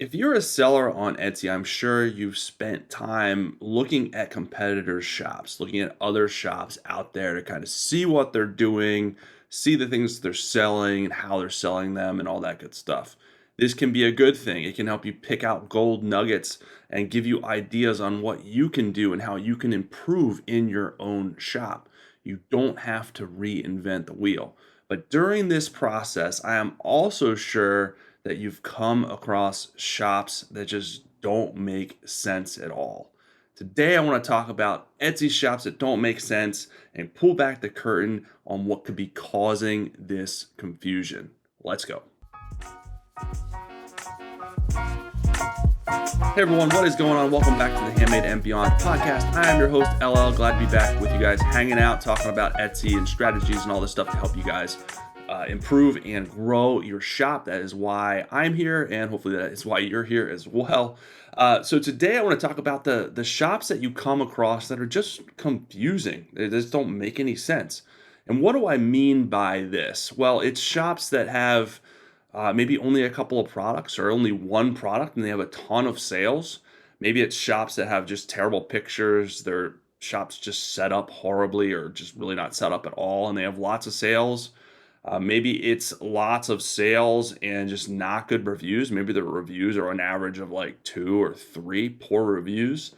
If you're a seller on Etsy, I'm sure you've spent time looking at competitors' shops, looking at other shops out there to kind of see what they're doing, see the things they're selling and how they're selling them, and all that good stuff. This can be a good thing. It can help you pick out gold nuggets and give you ideas on what you can do and how you can improve in your own shop. You don't have to reinvent the wheel. But during this process, I am also sure that you've come across shops that just don't make sense at all. Today, I want to talk about Etsy shops that don't make sense and pull back the curtain on what could be causing this confusion. Let's go. Hey everyone, what is going on? Welcome back to the Handmade and Beyond podcast. I am your host, LL. Glad to be back with you guys, hanging out, talking about Etsy and strategies and all this stuff to help you guys improve and grow your shop. That is why I'm here, and hopefully that is why you're here as well. So today I want to talk about the shops that you come across that are just confusing. They just don't make any sense. And what do I mean by this? Well, it's shops that have maybe only a couple of products or only one product and they have a ton of sales. Maybe it's shops that have just terrible pictures. Their shops just set up horribly or just really not set up at all, and they have lots of sales. Maybe it's lots of sales and just not good reviews. Maybe the reviews are an average of like two or three poor reviews.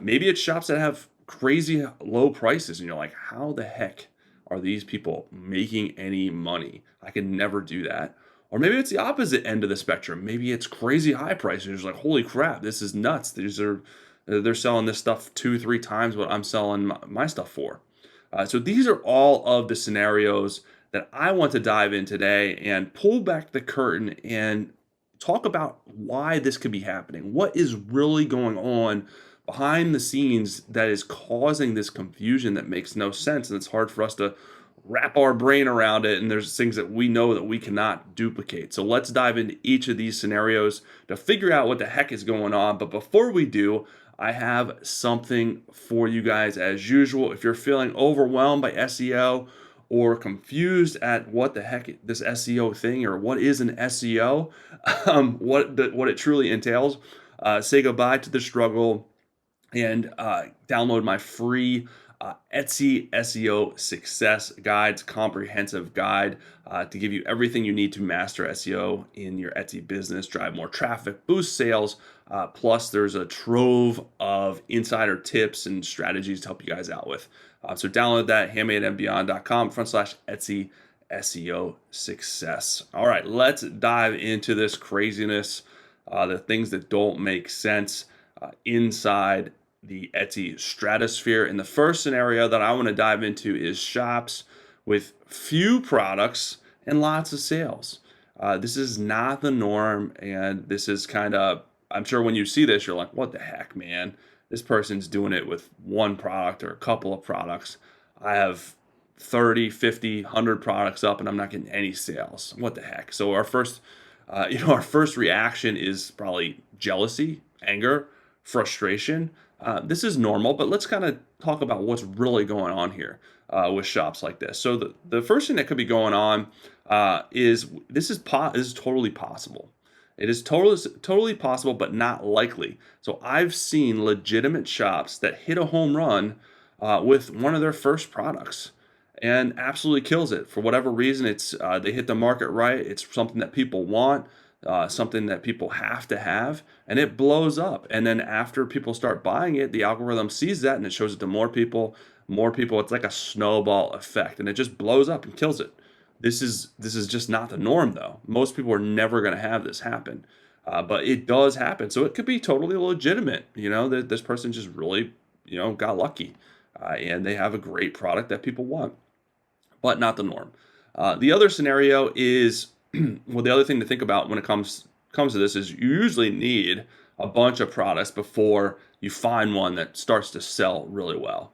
Maybe it's shops that have crazy low prices, and you're like, how the heck are these people making any money? I can never do that. Or maybe it's the opposite end of the spectrum. Maybe it's crazy high prices. You're like, holy crap, this is nuts. They're selling this stuff two, three times what I'm selling my stuff for. So these are all of the scenarios that I want to dive in today and pull back the curtain and talk about why this could be happening. What is really going on behind the scenes that is causing this confusion that makes no sense, and it's hard for us to wrap our brain around it, and there's things that we know that we cannot duplicate. So let's dive into each of these scenarios to figure out what the heck is going on. But before we do, I have something for you guys as usual. If you're feeling overwhelmed by SEO or confused at what the heck this SEO thing or what is an SEO, what it truly entails, say goodbye to the struggle and download my free Etsy SEO success guide. It's a comprehensive guide to give you everything you need to master SEO in your Etsy business, drive more traffic, boost sales. Plus, there's a trove of insider tips and strategies to help you guys out with. So download that, handmadeandbeyond.com/Etsy SEO success. All right, let's dive into this craziness, the things that don't make sense inside the Etsy stratosphere. And the first scenario that I want to dive into is shops with few products and lots of sales. This is not the norm, and this is kind of, I'm sure when you see this, you're like, what the heck, man? This person's doing it with one product or a couple of products. I have 30, 50, 100 products up and I'm not getting any sales. What the heck? So our first reaction is probably jealousy, anger, frustration. This is normal, but let's kind of talk about what's really going on here with shops like this. So the first thing that could be going on is this is totally possible. It is totally possible, but not likely. So I've seen legitimate shops that hit a home run with one of their first products and absolutely kills it. For whatever reason, it's they hit the market right. It's something that people want, something that people have to have, and it blows up. And then after people start buying it, the algorithm sees that and it shows it to more people. More people. It's like a snowball effect, and it just blows up and kills it. This is just not the norm, though. Most people are never going to have this happen, but it does happen. So it could be totally legitimate. That this person just really, got lucky, and they have a great product that people want, but not the norm. The other scenario is, well, the other thing to think about when it comes to this is you usually need a bunch of products before you find one that starts to sell really well.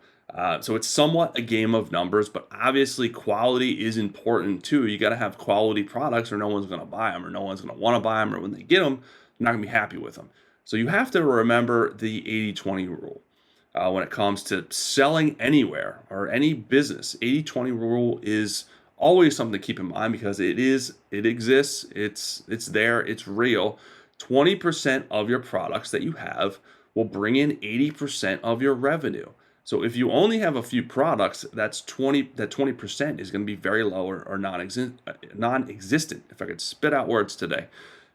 So it's somewhat a game of numbers, but obviously quality is important too. You got to have quality products or no one's going to buy them, or no one's going to want to buy them, or when they get them, they're not going to be happy with them. So you have to remember the 80-20 rule when it comes to selling anywhere or any business. 80-20 rule is always something to keep in mind because it exists, it's there, it's real. 20% of your products that you have will bring in 80% of your revenue. So if you only have a few products, that 20% is going to be very low or non-existent, if I could spit out words today.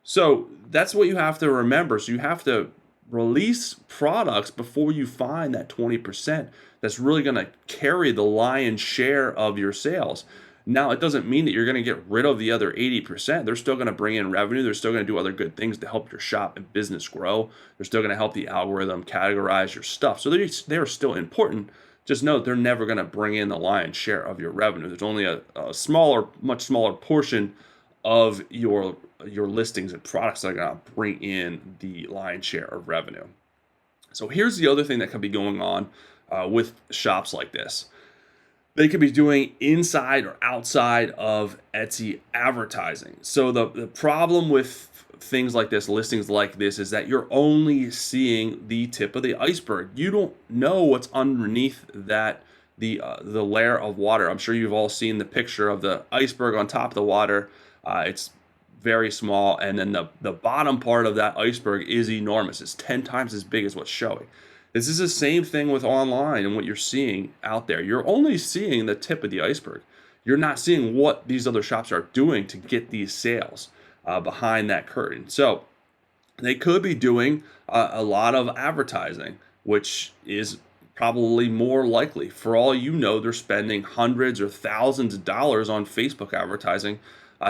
So that's what you have to remember. So you have to release products before you find that 20% that's really going to carry the lion's share of your sales. Now, it doesn't mean that you're going to get rid of the other 80%. They're still going to bring in revenue. They're still going to do other good things to help your shop and business grow. They're still going to help the algorithm categorize your stuff. So they're still important. Just know they're never going to bring in the lion's share of your revenue. There's only a smaller, much smaller portion of your listings and products that are going to bring in the lion's share of revenue. So here's the other thing that could be going on with shops like this. They could be doing inside or outside of Etsy advertising. So the problem with things like this, listings like this, is that you're only seeing the tip of the iceberg. You don't know what's underneath that the layer of water. I'm sure you've all seen the picture of the iceberg on top of the water. It's very small, and then the bottom part of that iceberg is enormous. It's 10 times as big as what's showing. This is the same thing with online and what you're seeing out there. You're only seeing the tip of the iceberg. You're not seeing what these other shops are doing to get these sales behind that curtain. So they could be doing a lot of advertising, which is probably more likely. For all you know, they're spending hundreds or thousands of dollars on Facebook advertising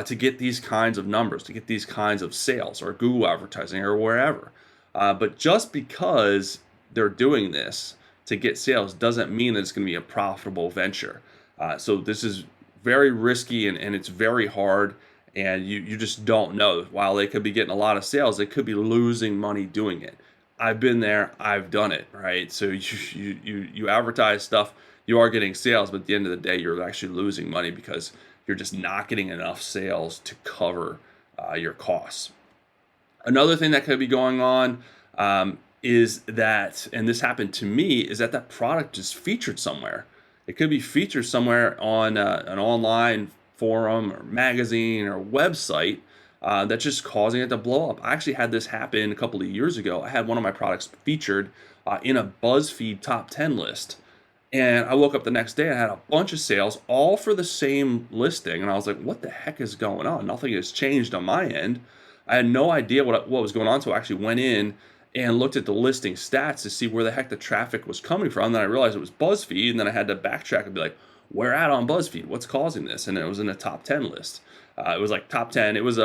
to get these kinds of numbers, to get these kinds of sales, or Google advertising, or wherever. But just because they're doing this to get sales doesn't mean that it's going to be a profitable venture. So this is very risky, and it's very hard, and you just don't know. While they could be getting a lot of sales, they could be losing money doing it. I've been there, I've done it, right? So you advertise stuff, you are getting sales, but at the end of the day, you're actually losing money because you're just not getting enough sales to cover your costs. Another thing that could be going on is that, and this happened to me, is that product is featured somewhere. It could be featured somewhere on an online forum or magazine or website that's just causing it to blow up. I actually had this happen a couple of years ago. I had one of my products featured in a BuzzFeed top 10 list. And I woke up the next day and I had a bunch of sales, all for the same listing. And I was like, what the heck is going on? Nothing has changed on my end. I had no idea what was going on. So I actually went in and looked at the listing stats to see where the heck the traffic was coming from. Then I realized it was BuzzFeed, and then I had to backtrack and be like, where at on BuzzFeed? What's causing this? And it was in the top 10 list. It was like top 10. It was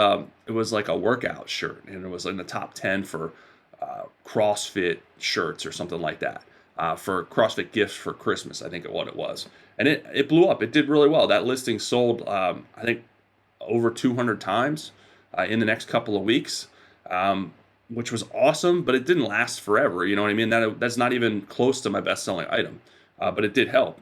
like a workout shirt, and it was in the top 10 for CrossFit shirts or something like that. For CrossFit gifts for Christmas, I think what it was. And it blew up. It did really well. That listing sold, I think, over 200 times in the next couple of weeks. Which was awesome, but it didn't last forever. You know what I mean? That's not even close to my best-selling item, but it did help.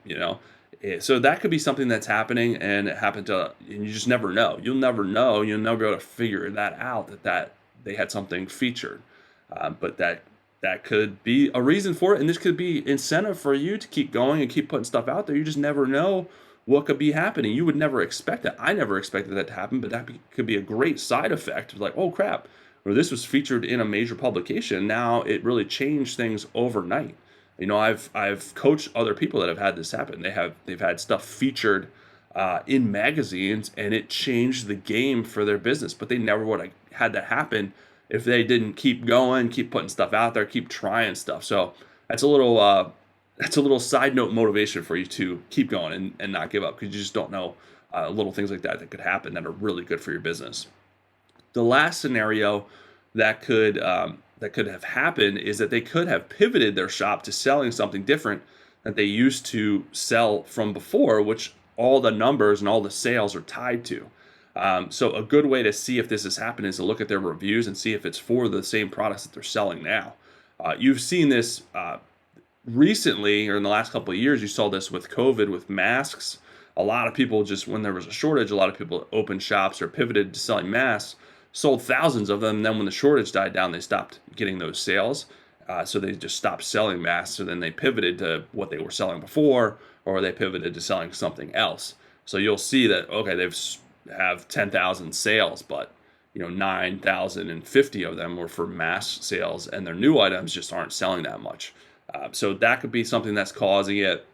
So that could be something that's happening, and it happened and you just never know. You'll never know. You'll never be able to figure that out that they had something featured, but that could be a reason for it, and this could be incentive for you to keep going and keep putting stuff out there. You just never know what could be happening. You would never expect it. I never expected that to happen, but that could be a great side effect. Like, oh crap. Or this was featured in a major publication. Now it really changed things overnight. I've coached other people that have had this happen. They've had stuff featured in magazines, and it changed the game for their business. But they never would have had that happen if they didn't keep going, keep putting stuff out there, keep trying stuff. So that's a little side note motivation for you to keep going and not give up, because you just don't know little things like that could happen that are really good for your business. The last scenario that could have happened is that they could have pivoted their shop to selling something different that they used to sell from before, which all the numbers and all the sales are tied to. So a good way to see if this has happened is to look at their reviews and see if it's for the same products that they're selling now. You've seen this recently, or in the last couple of years. You saw this with COVID, with masks. A lot of people, just when there was a shortage, a lot of people opened shops or pivoted to selling masks, sold thousands of them. And then when the shortage died down, they stopped getting those sales. So they just stopped selling masks. So then they pivoted to what they were selling before, or they pivoted to selling something else. So you'll see that, okay, have 10,000 sales, but 9,050 of them were for mass sales, and their new items just aren't selling that much. So that could be something that's causing it.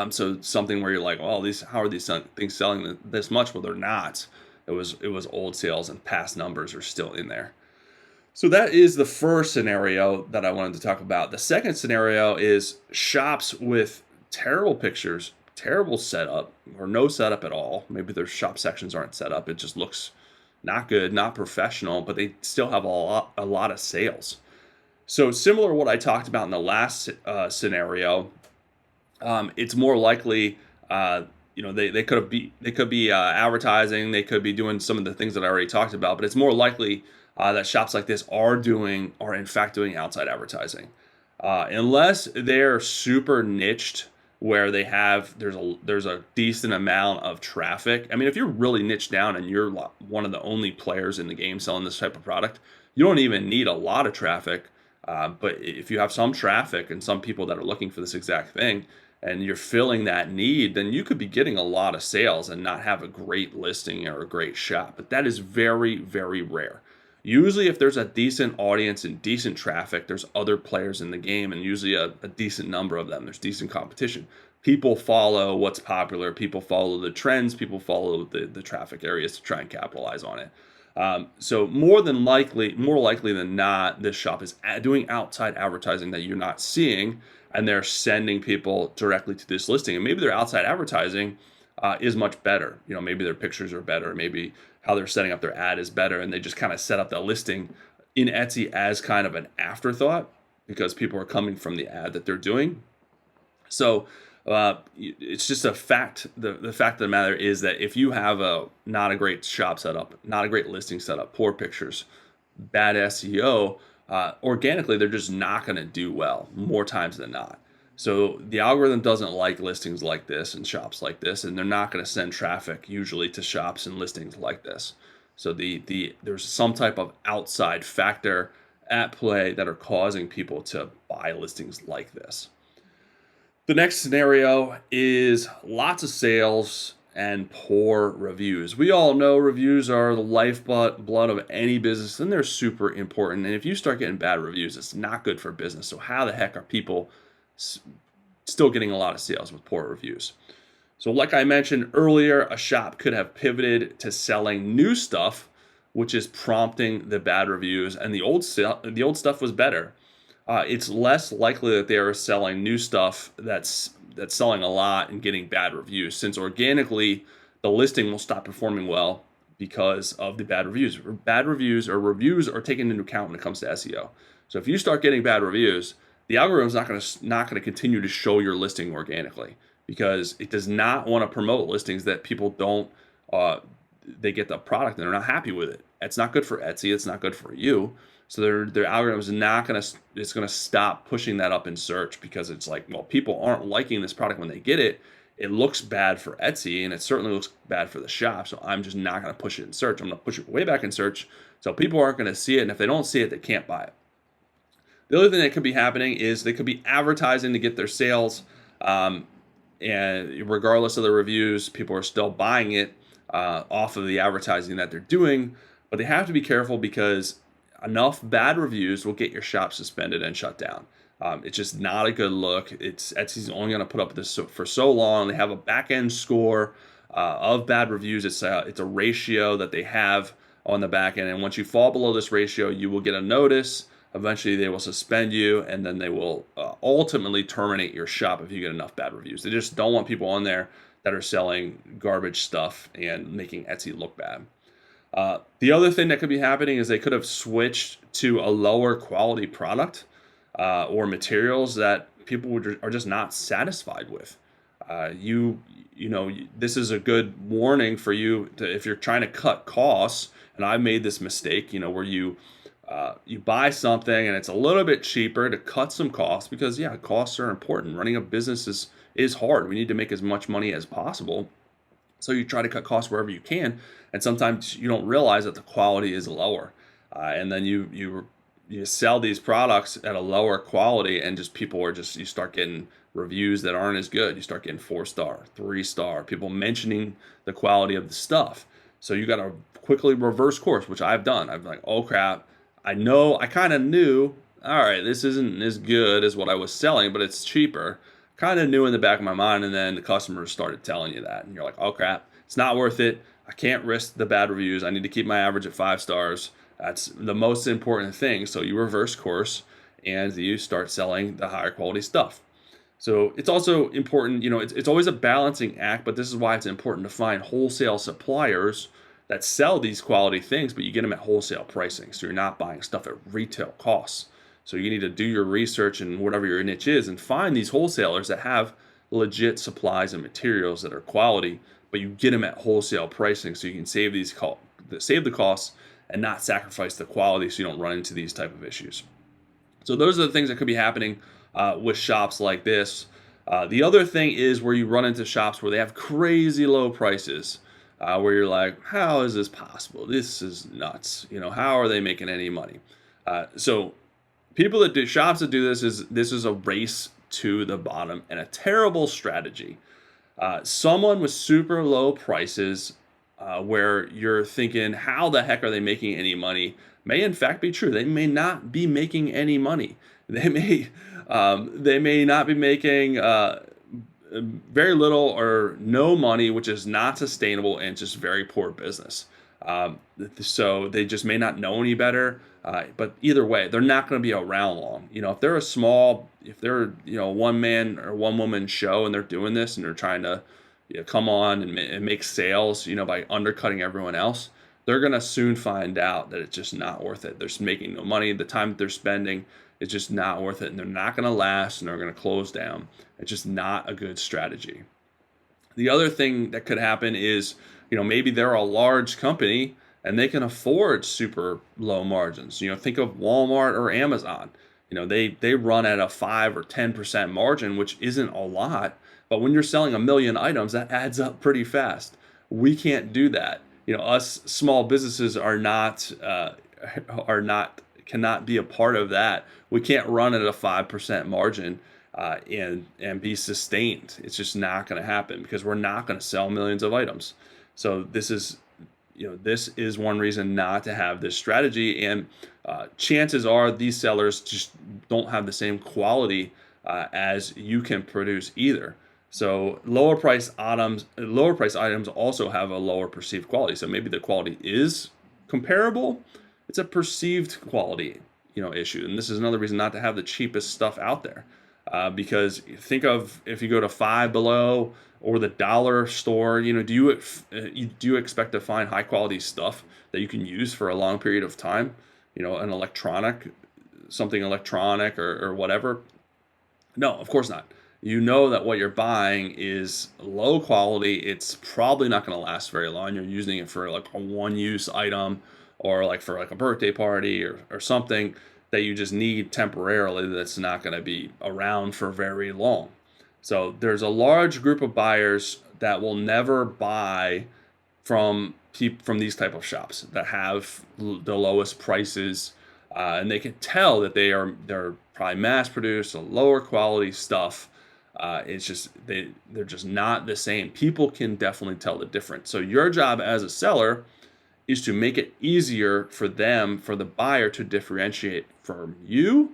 So something where you're like, well, how are these things selling this much? Well, they're not. It was old sales, and past numbers are still in there. So that is the first scenario that I wanted to talk about. The second scenario is shops with terrible pictures, terrible setup, or no setup at all. Maybe their shop sections aren't set up. It just looks not good, not professional, but they still have a lot of sales. So similar to what I talked about in the last scenario, it's more likely, they could be advertising, they could be doing some of the things that I already talked about, but it's more likely that shops like this are in fact doing outside advertising, unless they're super niched where there's a decent amount of traffic. I mean, if you're really niched down and you're one of the only players in the game selling this type of product, you don't even need a lot of traffic. But if you have some traffic and some people that are looking for this exact thing, and you're filling that need, then you could be getting a lot of sales and not have a great listing or a great shop. But that is very, very rare. Usually, if there's a decent audience and decent traffic, there's other players in the game, and usually a decent number of them. There's decent competition. People follow what's popular. People follow the trends. People follow the traffic areas to try and capitalize on it. So more likely than not, this shop is doing outside advertising that you're not seeing, and they're sending people directly to this listing. And maybe their outside advertising is much better. Maybe their pictures are better. Maybe how they're setting up their ad is better, and they just kind of set up that listing in Etsy as kind of an afterthought because people are coming from the ad that they're doing. So it's just a fact. The fact of the matter is that if you have not a great shop setup, not a great listing setup, poor pictures, bad SEO, organically they're just not going to do well more times than not. So the algorithm doesn't like listings like this and shops like this, and they're not going to send traffic usually to shops and listings like this. So there's some type of outside factor at play that are causing people to buy listings like this. The next scenario is lots of sales and poor reviews. We all know reviews are the lifeblood of any business, and they're super important. And if you start getting bad reviews, it's not good for business. So how the heck are people still getting a lot of sales with poor reviews? So like I mentioned earlier, a shop could have pivoted to selling new stuff, which is prompting the bad reviews, and the old stuff was better. It's less likely that they are selling new stuff that's selling a lot and getting bad reviews, since organically the listing will stop performing well because of the bad reviews. Bad reviews are taken into account when it comes to SEO. So if you start getting bad reviews, the algorithm's not going to continue to show your listing organically, because it does not want to promote listings that people don't they get the product and they're not happy with it. It's not good for Etsy. It's not good for you. So their algorithm is not going to, it's going to stop pushing that up in search, because it's like, well, people aren't liking this product when they get it. It looks bad for Etsy, and it certainly looks bad for the shop. So I'm just not going to push it in search. I'm going to push it way back in search. So people aren't going to see it. And if they don't see it, they can't buy it. The other thing that could be happening is they could be advertising to get their sales. And regardless of the reviews, people are still buying it off of the advertising that they're doing. But they have to be careful, because enough bad reviews will get your shop suspended and shut down. It's just not a good look. Etsy's only going to put up this for so long. They have a back end score of bad reviews. It's a ratio that they have on the back end, and once you fall below this ratio, you will get a notice. Eventually, they will suspend you, and then they will ultimately terminate your shop if you get enough bad reviews. They just don't want people on there that are selling garbage stuff and making Etsy look bad. The other thing that could be happening is they could have switched to a lower quality product or materials that people are just not satisfied with. This is a good warning for you if you're trying to cut costs. And I made this mistake, where you buy something and it's a little bit cheaper to cut some costs, because costs are important. Running a business is hard. We need to make as much money as possible. So you try to cut costs wherever you can, and sometimes you don't realize that the quality is lower, and then you sell these products at a lower quality, and you start getting reviews that aren't as good. You start getting 4-star, 3-star, people mentioning the quality of the stuff. So you got to quickly reverse course, which I've done. I'm like, oh crap, I kind of knew, all right, this isn't as good as what I was selling, but it's cheaper. Kind of knew in the back of my mind, and then the customers started telling you that, and you're like, oh crap, it's not worth it. I can't risk the bad reviews. I need to keep my average at 5 stars. That's the most important thing. So you reverse course and you start selling the higher quality stuff. So it's also important, it's always a balancing act, but this is why it's important to find wholesale suppliers that sell these quality things, but you get them at wholesale pricing. So you're not buying stuff at retail costs. So you need to do your research and whatever your niche is and find these wholesalers that have legit supplies and materials that are quality, but you get them at wholesale pricing so you can save the costs and not sacrifice the quality so you don't run into these type of issues. So those are the things that could be happening with shops like this. The other thing is where you run into shops where they have crazy low prices, where you're like, how is this possible? This is nuts. How are they making any money? So people that do shops that do this is a race to the bottom and a terrible strategy. Someone with super low prices, where you're thinking, how the heck are they making any money? May in fact be true. They may not be making any money. They may not be making very little or no money, which is not sustainable and just very poor business. So they just may not know any better. But either way, they're not going to be around long. If they're a one man or one woman show and they're doing this and they're trying to come on and make sales, by undercutting everyone else, they're going to soon find out that it's just not worth it. They're just making no money. The time that they're spending is just not worth it. And they're not going to last and they're going to close down. It's just not a good strategy. The other thing that could happen is, maybe they're a large company and they can afford super low margins. Think of Walmart or Amazon. They run at a 5 or 10% margin, which isn't a lot. But when you're selling 1 million items, that adds up pretty fast. We can't do that. Us small businesses cannot be a part of that. We can't run at a 5% margin and be sustained. It's just not going to happen because we're not going to sell millions of items. So this is one reason not to have this strategy. And chances are these sellers just don't have the same quality as you can produce either. So lower price items also have a lower perceived quality. So maybe the quality is comparable. It's a perceived quality, issue. And this is another reason not to have the cheapest stuff out there. Because think of if you go to Five Below or the dollar store, do you expect to find high quality stuff that you can use for a long period of time? Something electronic or whatever. No, of course not. That what you're buying is low quality. It's probably not going to last very long. You're using it for like a one-use item or like for like a birthday party or something that you just need temporarily that's not going to be around for very long. So there's a large group of buyers that will never buy from these type of shops that have the lowest prices, and they can tell that they're probably mass produced, lower quality stuff. It's just they're just not the same. People can definitely tell the difference. So your job as a seller is to make it easier for the buyer to differentiate from you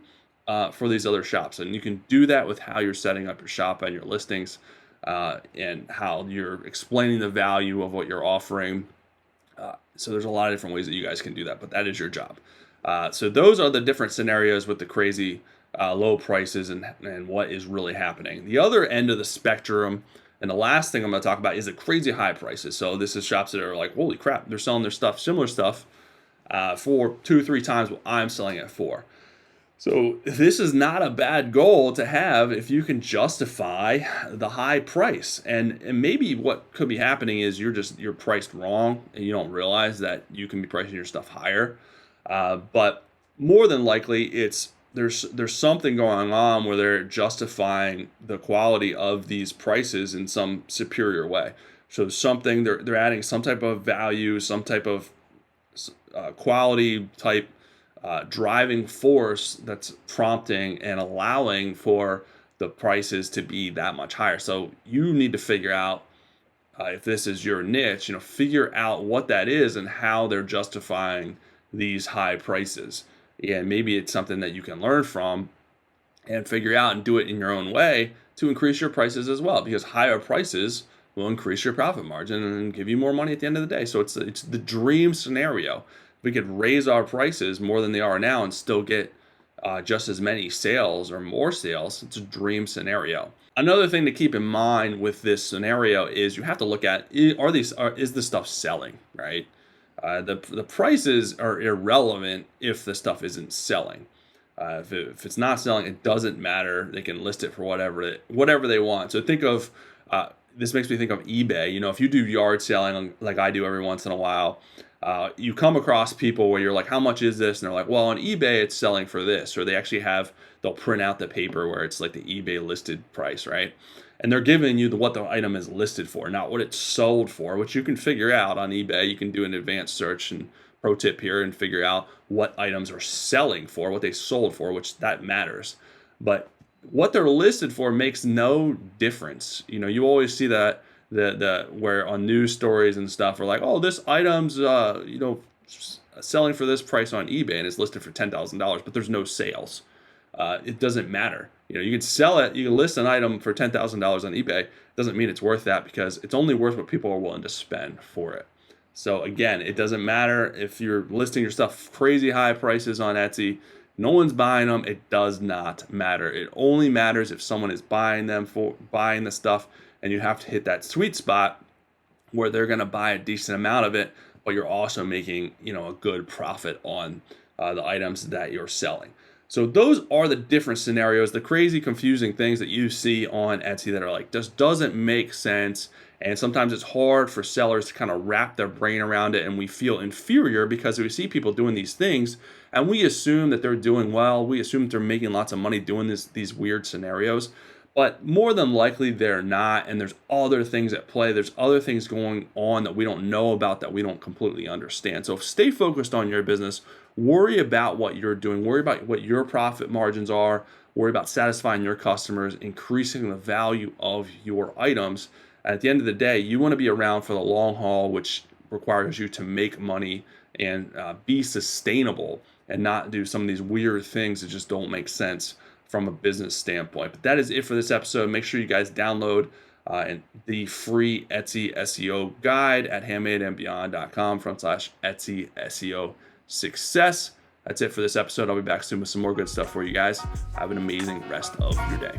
for these other shops. And you can do that with how you're setting up your shop and your listings, and how you're explaining the value of what you're offering. So there's a lot of different ways that you guys can do that, but that is your job. So those are the different scenarios with the crazy low prices and what is really happening. The other end of the spectrum, and the last thing I'm going to talk about, is the crazy high prices. So this is shops that are like, holy crap, they're selling their stuff, similar stuff, for 2-3 times what I'm selling it for. So this is not a bad goal to have if you can justify the high price. And maybe what could be happening is you're priced wrong and you don't realize that you can be pricing your stuff higher. But more than likely, there's something going on where they're justifying the quality of these prices in some superior way. So something they're adding some type of value, some type of quality type driving force that's prompting and allowing for the prices to be that much higher. So you need to figure out if this is your niche, figure out what that is and how they're justifying these high prices. And maybe it's something that you can learn from and figure out and do it in your own way to increase your prices as well, because higher prices will increase your profit margin and give you more money at the end of the day. So it's the dream scenario. We could raise our prices more than they are now and still get just as many sales or more sales. It's a dream scenario. Another thing to keep in mind with this scenario is you have to look at, is this stuff selling, right? The prices are irrelevant if the stuff isn't selling. If it's not selling, it doesn't matter. They can list it for whatever they want. So think of this makes me think of eBay. If you do yard selling like I do every once in a while, you come across people where you're like, how much is this? And they're like, well, on eBay it's selling for this, or they'll print out the paper where it's like the eBay listed price, right? And they're giving you what the item is listed for, not what it's sold for, which you can figure out on eBay. You can do an advanced search, and pro tip here, and figure out what items are selling for, what they sold for, which that matters. But what they're listed for makes no difference. You always see that the where on news stories and stuff are like, oh, this item's selling for this price on eBay and it's listed for $10,000, but there's no sales. It doesn't matter. You can sell it. You can list an item for $10,000 on eBay. It doesn't mean it's worth that, because it's only worth what people are willing to spend for it. So again, it doesn't matter if you're listing your stuff crazy high prices on Etsy. No one's buying them. It does not matter. It only matters if someone is buying the stuff, and you have to hit that sweet spot where they're going to buy a decent amount of it, but you're also making a good profit on the items that you're selling. So those are the different scenarios, the crazy, confusing things that you see on Etsy that are like, this doesn't make sense. And sometimes it's hard for sellers to kind of wrap their brain around it, and we feel inferior because we see people doing these things and we assume that they're doing well. We assume that they're making lots of money doing these weird scenarios, but more than likely they're not. And there's other things at play. There's other things going on that we don't know about, that we don't completely understand. So stay focused on your business. Worry about what you're doing. Worry about what your profit margins are. Worry about satisfying your customers, increasing the value of your items. At the end of the day, you want to be around for the long haul, which requires you to make money and be sustainable and not do some of these weird things that just don't make sense from a business standpoint. But that is it for this episode. Make sure you guys download the free Etsy SEO guide at handmadeandbeyond.com/Etsy SEO success. That's it for this episode. I'll be back soon with some more good stuff for you guys. Have an amazing rest of your day.